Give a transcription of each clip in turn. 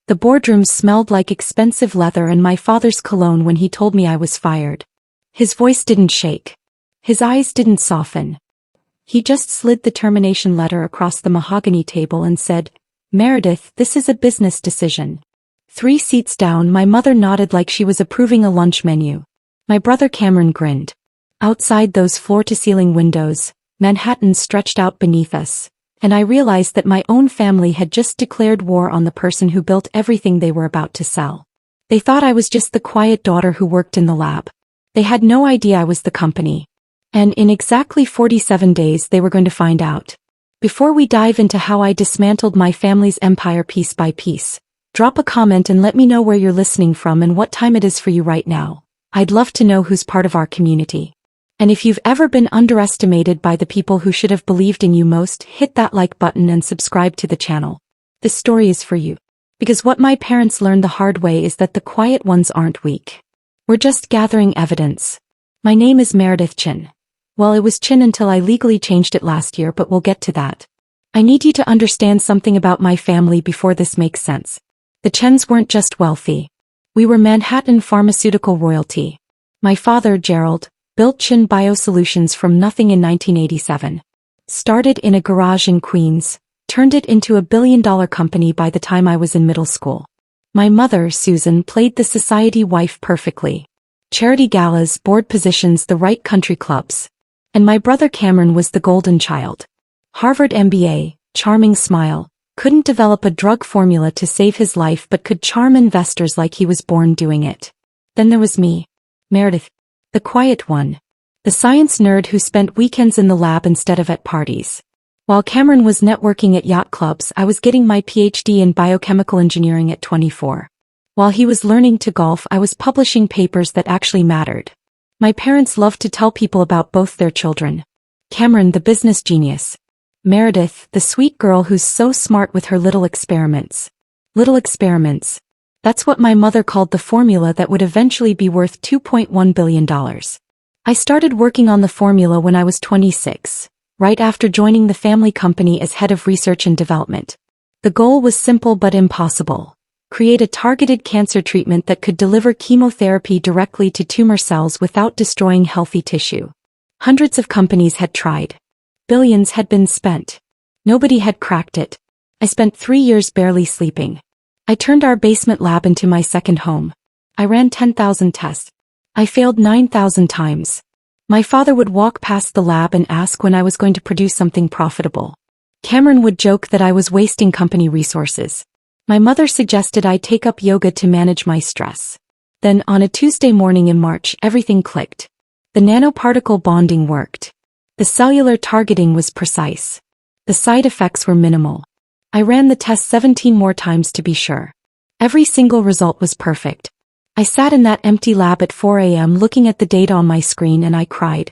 The boardroom smelled like expensive leather and my father's cologne when he told me I was fired. His voice didn't shake. His eyes didn't soften. He just slid the termination letter across the mahogany table and said, "Meredith, this is a business decision." 3 seats down, my mother nodded like she was approving a lunch menu. My brother Cameron grinned. Outside those floor-to-ceiling windows, Manhattan stretched out beneath us, and I realized that my own family had just declared war on the person who built everything they were about to sell. They thought I was just the quiet daughter who worked in the lab. They had no idea I was the company. And in exactly 47 days they were going to find out. Before we dive into how I dismantled my family's empire piece by piece, drop a comment and let me know where you're listening from and what time it is for you right now. I'd love to know who's part of our community. And if you've ever been underestimated by the people who should have believed in you most, hit that like button and subscribe to the channel. This story is for you. Because what my parents learned the hard way is that the quiet ones aren't weak. We're just gathering evidence. My name is Meredith Chin. Well, it was Chin until I legally changed it last year, but we'll get to that. I need you to understand something about my family before this makes sense. The Chens weren't just wealthy. We were Manhattan pharmaceutical royalty. My father, Gerald, built Chin Biosolutions from nothing in 1987. Started in a garage in Queens, turned it into a billion-dollar company by the time I was in middle school. My mother, Susan, played the society wife perfectly. Charity galas, board positions, the right country clubs. And my brother Cameron was the golden child. Harvard MBA, charming smile, couldn't develop a drug formula to save his life but could charm investors like he was born doing it. Then there was me, Meredith. The quiet one. The science nerd who spent weekends in the lab instead of at parties. While Cameron was networking at yacht clubs, I was getting my PhD in biochemical engineering at 24. While he was learning to golf, I was publishing papers that actually mattered. My parents loved to tell people about both their children. Cameron, the business genius. Meredith, the sweet girl who's so smart with her little experiments. Little experiments. That's what my mother called the formula that would eventually be worth $2.1 billion. I started working on the formula when I was 26, right after joining the family company as head of research and development. The goal was simple but impossible. Create a targeted cancer treatment that could deliver chemotherapy directly to tumor cells without destroying healthy tissue. Hundreds of companies had tried. Billions had been spent. Nobody had cracked it. I spent 3 years barely sleeping. I turned our basement lab into my second home. I ran 10,000 tests. I failed 9,000 times. My father would walk past the lab and ask when I was going to produce something profitable. Cameron would joke that I was wasting company resources. My mother suggested I take up yoga to manage my stress. Then, on a Tuesday morning in March, everything clicked. The nanoparticle bonding worked. The cellular targeting was precise. The side effects were minimal. I ran the test 17 more times to be sure. Every single result was perfect. I sat in that empty lab at 4 a.m. looking at the data on my screen and I cried.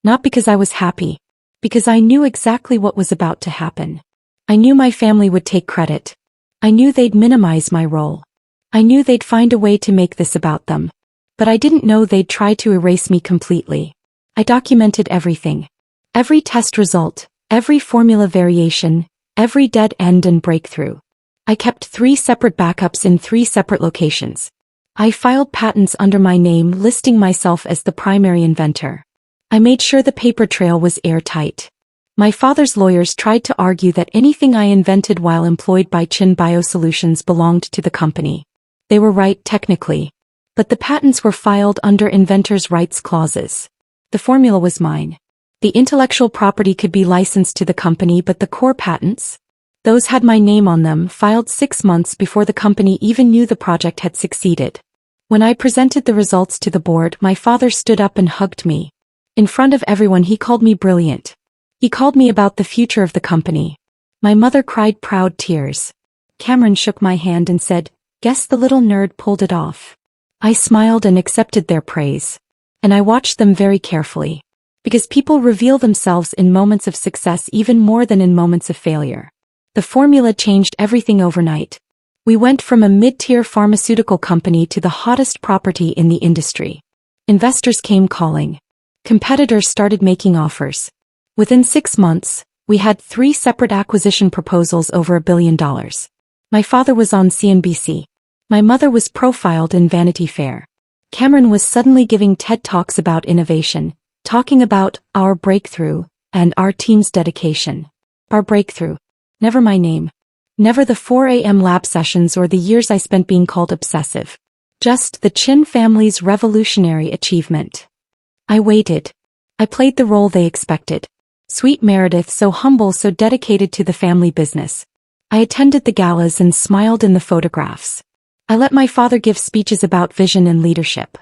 Not because I was happy. Because I knew exactly what was about to happen. I knew my family would take credit. I knew they'd minimize my role. I knew they'd find a way to make this about them. But I didn't know they'd try to erase me completely. I documented everything. Every test result, every formula variation, every dead end and breakthrough. I kept 3 separate backups in 3 separate locations. I filed patents under my name, listing myself as the primary inventor. I made sure the paper trail was airtight. My father's lawyers tried to argue that anything I invented while employed by Chin Biosolutions belonged to the company. They were right technically. But the patents were filed under inventor's rights clauses. The formula was mine. The intellectual property could be licensed to the company, but the core patents? Those had my name on them, filed 6 months before the company even knew the project had succeeded. When I presented the results to the board, my father stood up and hugged me. In front of everyone he called me brilliant. He called me about the future of the company. My mother cried proud tears. Cameron shook my hand and said, "Guess the little nerd pulled it off." I smiled and accepted their praise. And I watched them very carefully. Because people reveal themselves in moments of success even more than in moments of failure. The formula changed everything overnight. We went from a mid-tier pharmaceutical company to the hottest property in the industry. Investors came calling. Competitors started making offers. Within 6 months, we had 3 separate acquisition proposals over $1 billion. My father was on CNBC. My mother was profiled in Vanity Fair. Cameron was suddenly giving TED Talks about innovation, talking about our breakthrough and our team's dedication. Our breakthrough. Never my name. Never the 4 a.m. lab sessions or the years I spent being called obsessive. Just the Chin family's revolutionary achievement. I waited. I played the role they expected. Sweet Meredith, so humble, so dedicated to the family business. I attended the galas and smiled in the photographs. I let my father give speeches about vision and leadership.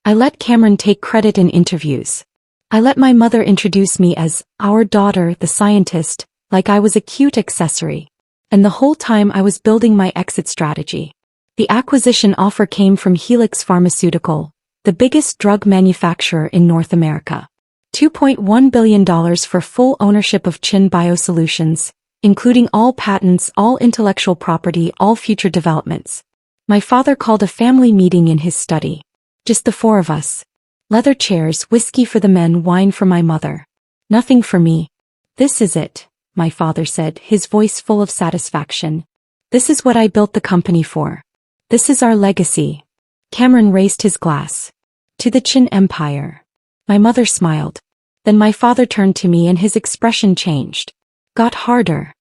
I let Cameron take credit in interviews. I let my mother introduce me as our daughter, the scientist, like I was a cute accessory. And the whole time I was building my exit strategy. The acquisition offer came from Helix Pharmaceutical, the biggest drug manufacturer in North America. $2.1 billion for full ownership of Chin Biosolutions, including all patents, all intellectual property, all future developments. My father called a family meeting in his study. Just the four of us. Leather chairs, whiskey for the men, wine for my mother. Nothing for me. This is it, my father said, his voice full of satisfaction. This is what I built the company for. This is our legacy. Cameron raised his glass. To the Chin Empire. My mother smiled. Then my father turned to me and his expression changed. Got harder.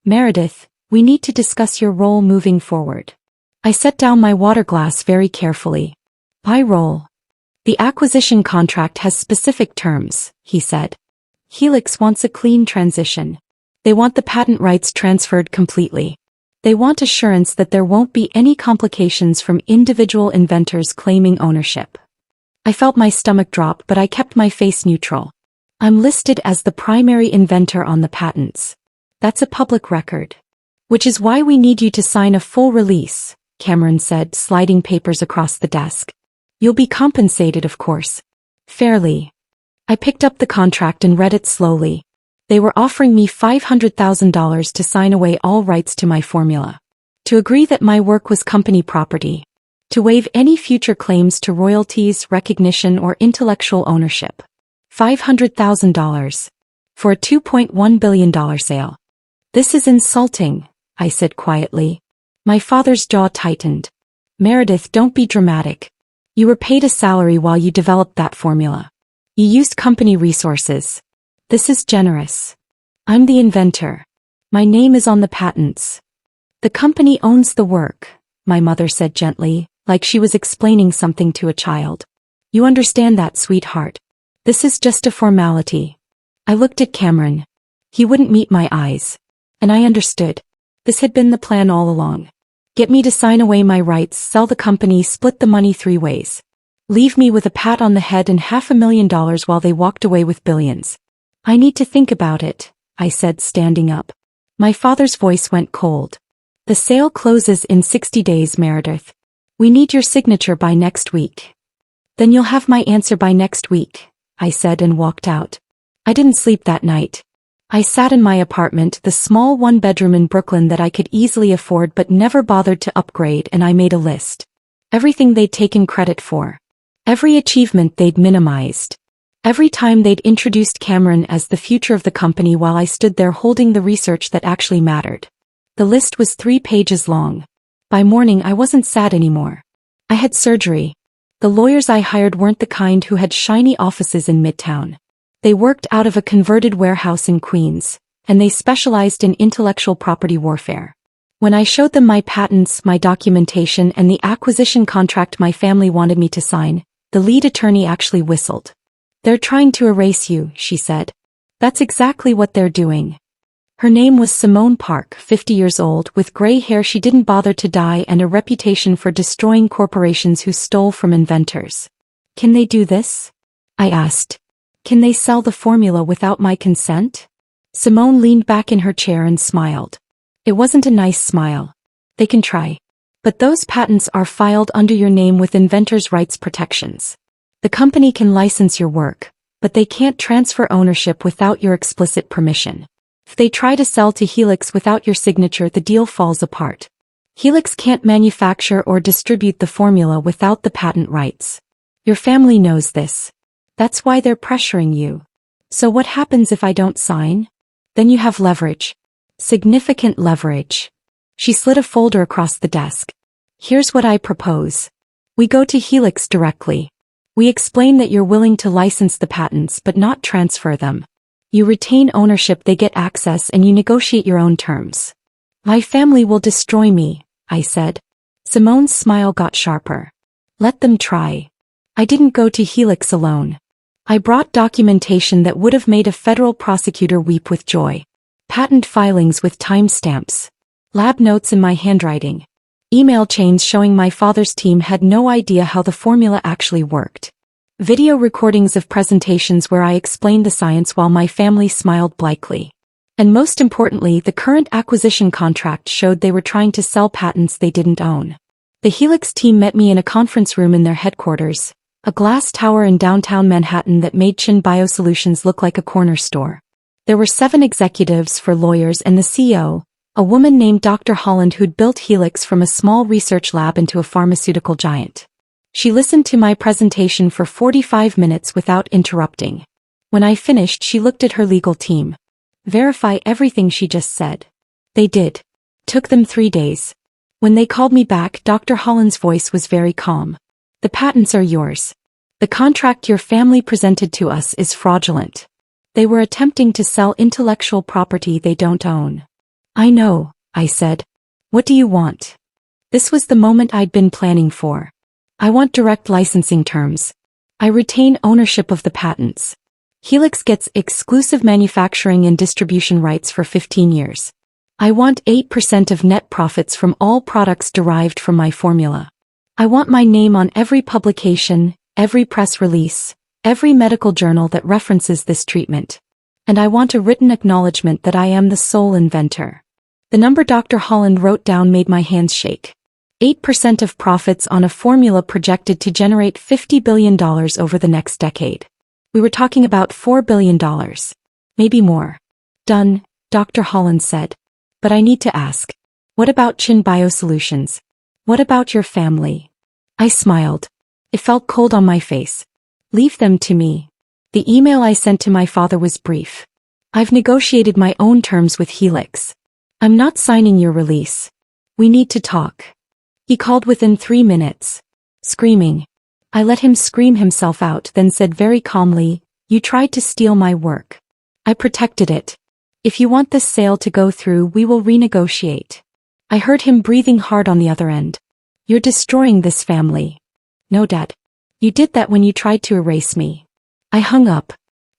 Meredith, we need to discuss your role moving forward. I set down my water glass very carefully. My role. The acquisition contract has specific terms, he said. Helix wants a clean transition. They want the patent rights transferred completely. They want assurance that there won't be any complications from individual inventors claiming ownership. I felt my stomach drop, but I kept my face neutral. I'm listed as the primary inventor on the patents. That's a public record. Which is why we need you to sign a full release, Cameron said, sliding papers across the desk. You'll be compensated, of course. Fairly. I picked up the contract and read it slowly. They were offering me $500,000 to sign away all rights to my formula. To agree that my work was company property. To waive any future claims to royalties, recognition, or intellectual ownership. $500,000. For a $2.1 billion sale. This is insulting, I said quietly. My father's jaw tightened. Meredith, don't be dramatic. You were paid a salary while you developed that formula. You used company resources. This is generous. I'm the inventor. My name is on the patents. The company owns the work, my mother said gently, like she was explaining something to a child. You understand that, sweetheart. This is just a formality. I looked at Cameron. He wouldn't meet my eyes. And I understood. This had been the plan all along. Get me to sign away my rights, sell the company, split the money 3 ways. Leave me with a pat on the head and $500,000 while they walked away with billions. I need to think about it, I said, standing up. My father's voice went cold. The sale closes in 60 days, Meredith. We need your signature by next week. Then you'll have my answer by next week, I said and walked out. I didn't sleep that night. I sat in my apartment, the small 1-bedroom in Brooklyn that I could easily afford but never bothered to upgrade, and I made a list. Everything they'd taken credit for. Every achievement they'd minimized. Every time they'd introduced Cameron as the future of the company while I stood there holding the research that actually mattered. The list was 3 pages long. By morning I wasn't sad anymore. I had surgery. The lawyers I hired weren't the kind who had shiny offices in Midtown. They worked out of a converted warehouse in Queens, and they specialized in intellectual property warfare. When I showed them my patents, my documentation, and the acquisition contract my family wanted me to sign, the lead attorney actually whistled. They're trying to erase you, she said. That's exactly what they're doing. Her name was Simone Park, 50 years old, with gray hair she didn't bother to dye and a reputation for destroying corporations who stole from inventors. Can they do this? I asked. Can they sell the formula without my consent? Simone leaned back in her chair and smiled. It wasn't a nice smile. They can try. But those patents are filed under your name with inventors' rights protections. The company can license your work, but they can't transfer ownership without your explicit permission. If they try to sell to Helix without your signature, the deal falls apart. Helix can't manufacture or distribute the formula without the patent rights. Your family knows this. That's why they're pressuring you. So what happens if I don't sign? Then you have leverage. Significant leverage. She slid a folder across the desk. Here's what I propose. We go to Helix directly. We explain that you're willing to license the patents but not transfer them. You retain ownership, they get access, and you negotiate your own terms. My family will destroy me, I said. Simone's smile got sharper. Let them try. I didn't go to Helix alone. I brought documentation that would have made a federal prosecutor weep with joy. Patent filings with timestamps. Lab notes in my handwriting. Email chains showing my father's team had no idea how the formula actually worked. Video recordings of presentations where I explained the science while my family smiled blithely. And most importantly, the current acquisition contract showed they were trying to sell patents they didn't own. The Helix team met me in a conference room in their headquarters, a glass tower in downtown Manhattan that made Chin Biosolutions look like a corner store. There were 7 executives, 4 lawyers, and the CEO, a woman named Dr. Holland who'd built Helix from a small research lab into a pharmaceutical giant. She listened to my presentation for 45 minutes without interrupting. When I finished, she looked at her legal team. Verify everything she just said. They did. Took them 3 days. When they called me back, Dr. Holland's voice was very calm. The patents are yours. The contract your family presented to us is fraudulent. They were attempting to sell intellectual property they don't own. I know, I said. What do you want? This was the moment I'd been planning for. I want direct licensing terms. I retain ownership of the patents. Helix gets exclusive manufacturing and distribution rights for 15 years. I want 8% of net profits from all products derived from my formula. I want my name on every publication, every press release, every medical journal that references this treatment. And I want a written acknowledgement that I am the sole inventor. The number Dr. Holland wrote down made my hands shake. 8% of profits on a formula projected to generate $50 billion over the next decade. We were talking about $4 billion. Maybe more. Done, Dr. Holland said. But I need to ask. What about Chin Biosolutions? What about your family? I smiled. It felt cold on my face. Leave them to me. The email I sent to my father was brief. I've negotiated my own terms with Helix. I'm not signing your release. We need to talk. He called within 3 minutes. Screaming. I let him scream himself out, then said very calmly, "You tried to steal my work. I protected it. If you want this sale to go through, we will renegotiate." I heard him breathing hard on the other end. "You're destroying this family." "No, Dad. You did that when you tried to erase me." I hung up.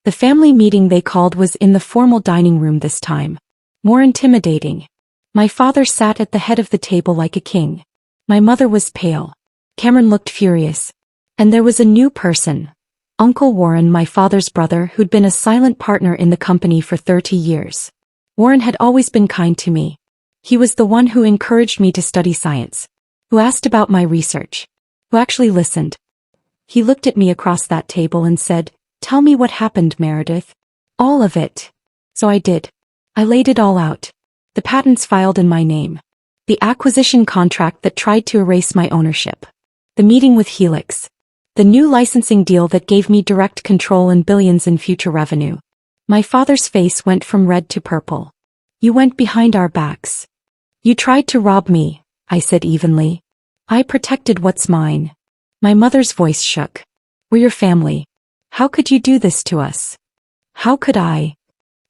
The family meeting they called was in the formal dining room this time. More intimidating. My father sat at the head of the table like a king. My mother was pale. Cameron looked furious. And there was a new person. Uncle Warren, my father's brother, who'd been a silent partner in the company for 30 years. Warren had always been kind to me. He was the one who encouraged me to study science, who asked about my research, who actually listened. He looked at me across that table and said, "Tell me what happened, Meredith." "All of it." So I did. I laid it all out. The patents filed in my name. The acquisition contract that tried to erase my ownership. The meeting with Helix. The new licensing deal that gave me direct control and billions in future revenue. My father's face went from red to purple. "You went behind our backs. You tried to rob me," I said evenly. "I protected what's mine." My mother's voice shook. "We're your family. How could you do this to us?" "How could I?"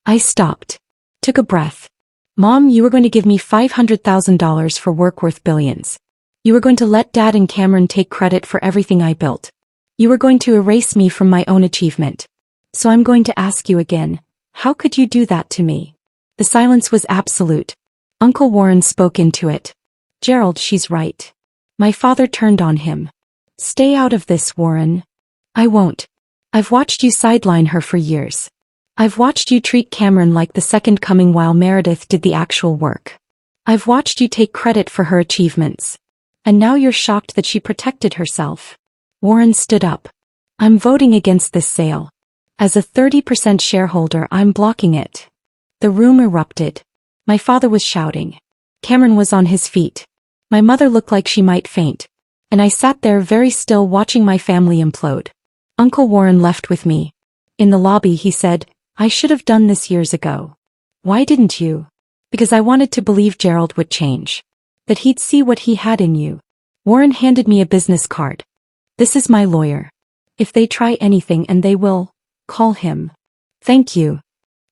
I stopped. Took a breath. "Mom, you were going to give me $500,000 for work worth billions. You were going to let Dad and Cameron take credit for everything I built. You were going to erase me from my own achievement. So I'm going to ask you again, how could you do that to me?" The silence was absolute. Uncle Warren spoke into it. "Gerald, she's right." My father turned on him. "Stay out of this, Warren." "I won't. I've watched you sideline her for years. I've watched you treat Cameron like the second coming while Meredith did the actual work. I've watched you take credit for her achievements. And now you're shocked that she protected herself." Warren stood up. "I'm voting against this sale. As a 30% shareholder, I'm blocking it." The room erupted. My father was shouting. Cameron was on his feet. My mother looked like she might faint. And I sat there very still watching my family implode. Uncle Warren left with me. In the lobby he said, "I should have done this years ago." "Why didn't you?" Because I wanted to believe Gerald would change. That he'd see what he had in you. Warren handed me a business card. This is my lawyer. If they try anything, and they will, call him. Thank you.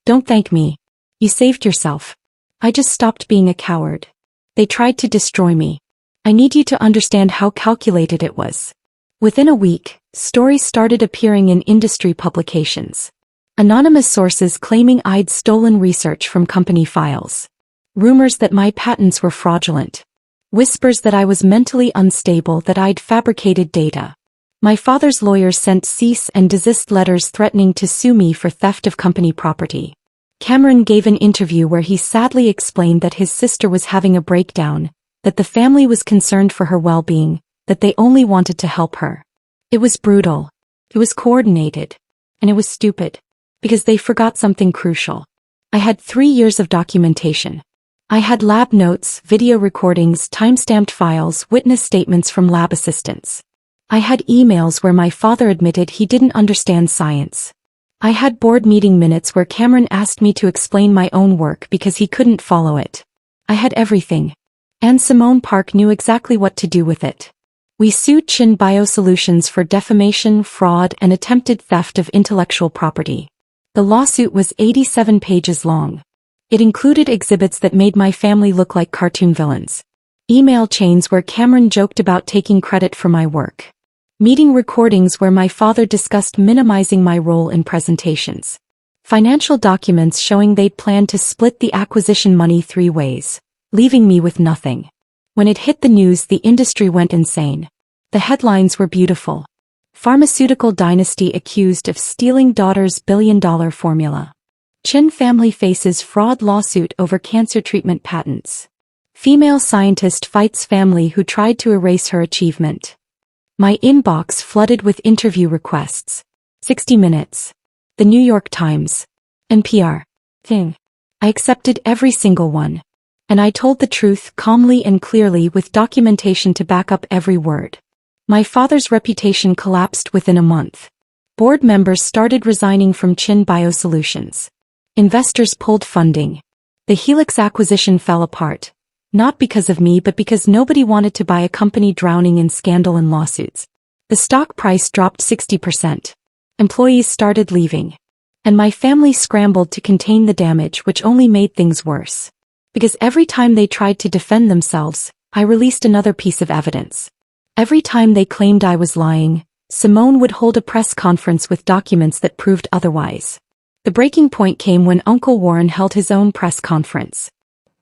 Don't thank me. You saved yourself. I just stopped being a coward. They tried to destroy me. I need you to understand how calculated it was. Within a week, stories started appearing in industry publications. Anonymous sources claiming I'd stolen research from company files. Rumors that my patents were fraudulent. Whispers that I was mentally unstable, that I'd fabricated data. My father's lawyers sent cease and desist letters threatening to sue me for theft of company property. Cameron gave an interview where he sadly explained that his sister was having a breakdown, that the family was concerned for her well-being, that they only wanted to help her. It was brutal. It was coordinated. And it was stupid. Because they forgot something crucial. I had 3 years of documentation. I had lab notes, video recordings, time-stamped files, witness statements from lab assistants. I had emails where my father admitted he didn't understand science. I had board meeting minutes where Cameron asked me to explain my own work because he couldn't follow it. I had everything. And Simone Park knew exactly what to do with it. We sued Chin Biosolutions for defamation, fraud, and attempted theft of intellectual property. The lawsuit was 87 pages long. It included exhibits that made my family look like cartoon villains. Email chains where Cameron joked about taking credit for my work. Meeting recordings where my father discussed minimizing my role in presentations. Financial documents showing they'd planned to split the acquisition money 3 ways, leaving me with nothing. When it hit the news, the industry went insane. The headlines were beautiful. Pharmaceutical dynasty accused of stealing daughter's billion-dollar formula. Chin family faces fraud lawsuit over cancer treatment patents. Female scientist fights family who tried to erase her achievement. My inbox flooded with interview requests. 60 Minutes. The New York Times. NPR. Thing. I accepted every single one. And I told the truth calmly and clearly with documentation to back up every word. My father's reputation collapsed within a month. Board members started resigning from Chin Biosolutions. Investors pulled funding. The Helix acquisition fell apart. Not because of me, but because nobody wanted to buy a company drowning in scandal and lawsuits. The stock price dropped 60%. Employees started leaving. And my family scrambled to contain the damage, which only made things worse. Because every time they tried to defend themselves, I released another piece of evidence. Every time they claimed I was lying, Simone would hold a press conference with documents that proved otherwise. The breaking point came when Uncle Warren held his own press conference.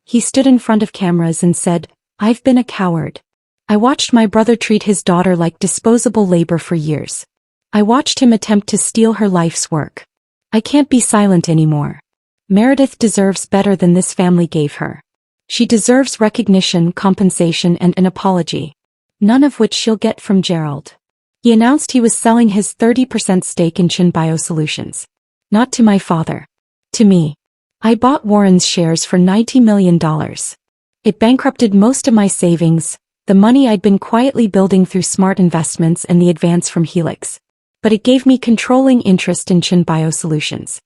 He stood in front of cameras and said, "I've been a coward. I watched my brother treat his daughter like disposable labor for years. I watched him attempt to steal her life's work. I can't be silent anymore. Meredith deserves better than this family gave her. She deserves recognition, compensation, and an apology. None of which she'll get from Gerald." He announced he was selling his 30% stake in Chin Biosolutions. Not to my father. To me. I bought Warren's shares for $90 million. It bankrupted most of my savings, the money I'd been quietly building through smart investments and the advance from Helix. But it gave me controlling interest in Chin Biosolutions.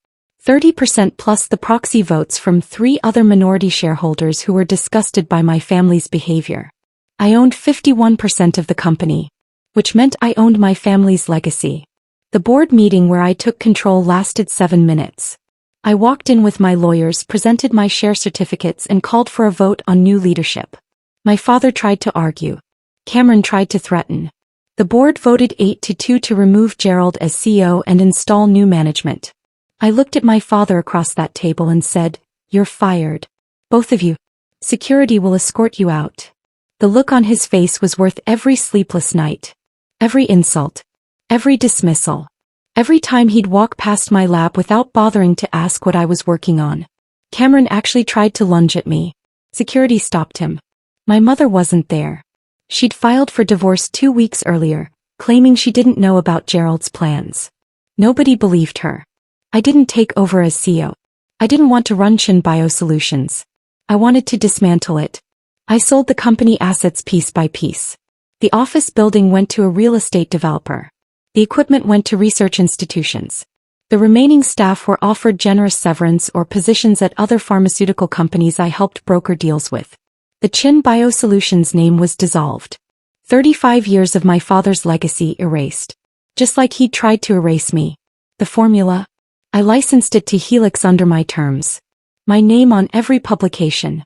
30% plus the proxy votes from 3 other minority shareholders who were disgusted by my family's behavior. I owned 51% of the company, which meant I owned my family's legacy. The board meeting where I took control lasted 7 minutes. I walked in with my lawyers, presented my share certificates, and called for a vote on new leadership. My father tried to argue. Cameron tried to threaten. The board voted 8-2 to remove Gerald as CEO and install new management. I looked at my father across that table and said, "You're fired. Both of you. Security will escort you out." The look on his face was worth every sleepless night. Every insult. Every dismissal. Every time he'd walk past my lab without bothering to ask what I was working on. Cameron actually tried to lunge at me. Security stopped him. My mother wasn't there. She'd filed for divorce 2 weeks earlier, claiming she didn't know about Gerald's plans. Nobody believed her. I didn't take over as CEO. I didn't want to run Chin Biosolutions. I wanted to dismantle it. I sold the company assets piece by piece. The office building went to a real estate developer. The equipment went to research institutions. The remaining staff were offered generous severance or positions at other pharmaceutical companies I helped broker deals with. The Chin Biosolutions name was dissolved. 35 years of my father's legacy erased. Just like he tried to erase me. The formula? I licensed it to Helix under my terms. My name on every publication.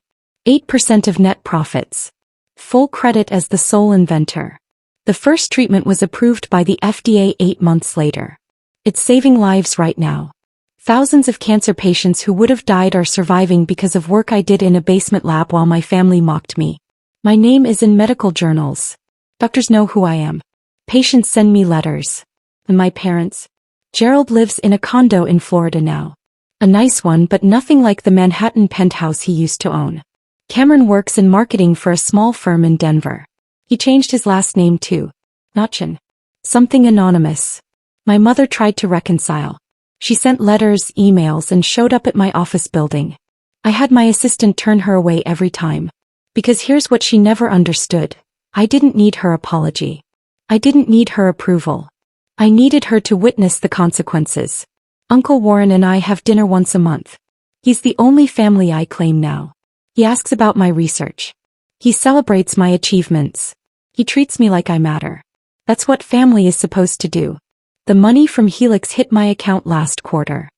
8% of net profits. Full credit as the sole inventor. The first treatment was approved by the FDA 8 months later. It's saving lives right now. Thousands of cancer patients who would have died are surviving because of work I did in a basement lab while my family mocked me. My name is in medical journals. Doctors know who I am. Patients send me letters. And my parents? Gerald lives in a condo in Florida now. A nice one, but nothing like the Manhattan penthouse he used to own. Cameron works in marketing for a small firm in Denver. He changed his last name too. Not Chin. Something anonymous. My mother tried to reconcile. She sent letters, emails, and showed up at my office building. I had my assistant turn her away every time. Because here's what she never understood. I didn't need her apology. I didn't need her approval. I needed her to witness the consequences. Uncle Warren and I have dinner once a month. He's the only family I claim now. He asks about my research. He celebrates my achievements. He treats me like I matter. That's what family is supposed to do. The money from Helix hit my account last quarter.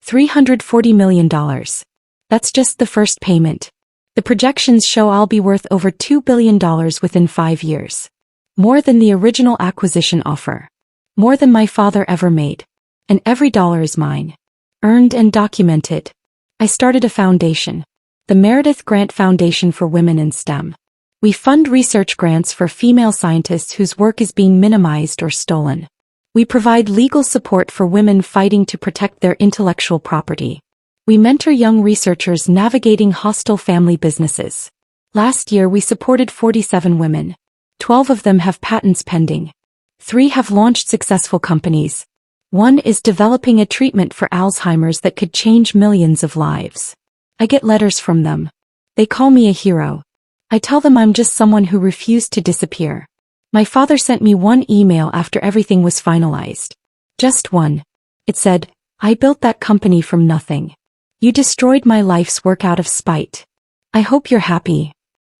$340 million. That's just the first payment. The projections show I'll be worth over $2 billion within 5 years. More than the original acquisition offer. More than my father ever made. And every dollar is mine. Earned and documented. I started a foundation. The Meredith Grant Foundation for Women in STEM. We fund research grants for female scientists whose work is being minimized or stolen. We provide legal support for women fighting to protect their intellectual property. We mentor young researchers navigating hostile family businesses. Last year we supported 47 women. 12 of them have patents pending. 3 have launched successful companies. 1 is developing a treatment for Alzheimer's that could change millions of lives. I get letters from them. They call me a hero. I tell them I'm just someone who refused to disappear. My father sent me one email after everything was finalized. Just one. It said, I built that company from nothing. You destroyed my life's work out of spite. I hope you're happy.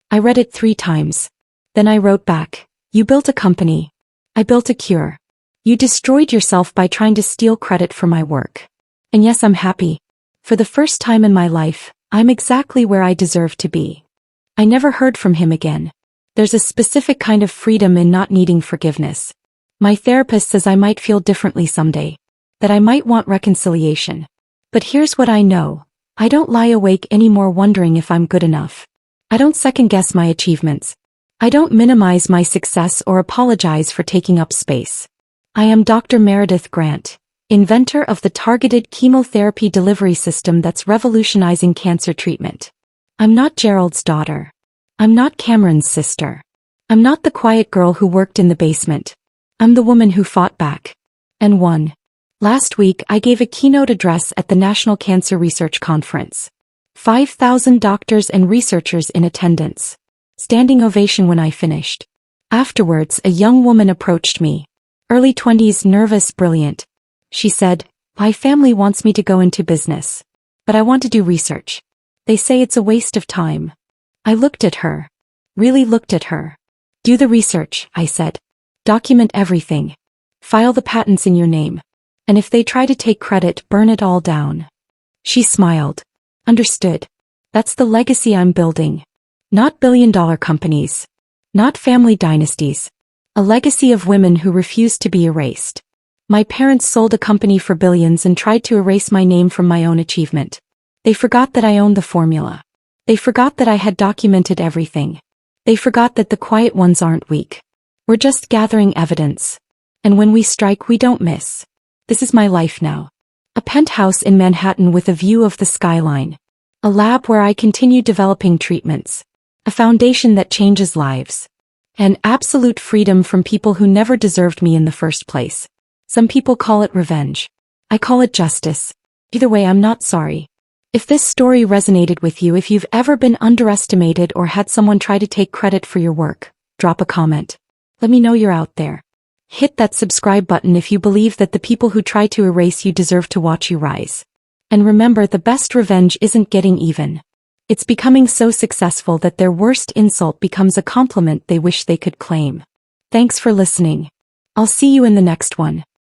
I read it 3 times. Then I wrote back, you built a company. I built a cure. You destroyed yourself by trying to steal credit for my work. And yes, I'm happy. For the first time in my life, I'm exactly where I deserve to be. I never heard from him again. There's a specific kind of freedom in not needing forgiveness. My therapist says I might feel differently someday. That I might want reconciliation. But here's what I know. I don't lie awake anymore wondering if I'm good enough. I don't second-guess my achievements. I don't minimize my success or apologize for taking up space. I am Dr. Meredith Grant, inventor of the targeted chemotherapy delivery system that's revolutionizing cancer treatment. I'm not Gerald's daughter. I'm not Cameron's sister. I'm not the quiet girl who worked in the basement. I'm the woman who fought back. And won. Last week I gave a keynote address at the National Cancer Research Conference. 5,000 doctors and researchers in attendance. Standing ovation when I finished. Afterwards, a young woman approached me. Early 20s, nervous, brilliant. She said, my family wants me to go into business. But I want to do research. They say it's a waste of time. I looked at her. Really looked at her. Do the research, I said. Document everything. File the patents in your name. And if they try to take credit, burn it all down. She smiled. Understood. That's the legacy I'm building. Not billion-dollar companies. Not family dynasties. A legacy of women who refused to be erased. My parents sold a company for billions and tried to erase my name from my own achievement. They forgot that I owned the formula. They forgot that I had documented everything. They forgot that the quiet ones aren't weak. We're just gathering evidence. And when we strike, we don't miss. This is my life now. A penthouse in Manhattan with a view of the skyline. A lab where I continue developing treatments. A foundation that changes lives. And absolute freedom from people who never deserved me in the first place. Some people call it revenge. I call it justice. Either way, I'm not sorry. If this story resonated with you, if you've ever been underestimated or had someone try to take credit for your work, drop a comment. Let me know you're out there. Hit that subscribe button if you believe that the people who try to erase you deserve to watch you rise. And remember, the best revenge isn't getting even. It's becoming so successful that their worst insult becomes a compliment they wish they could claim. Thanks for listening. I'll see you in the next one.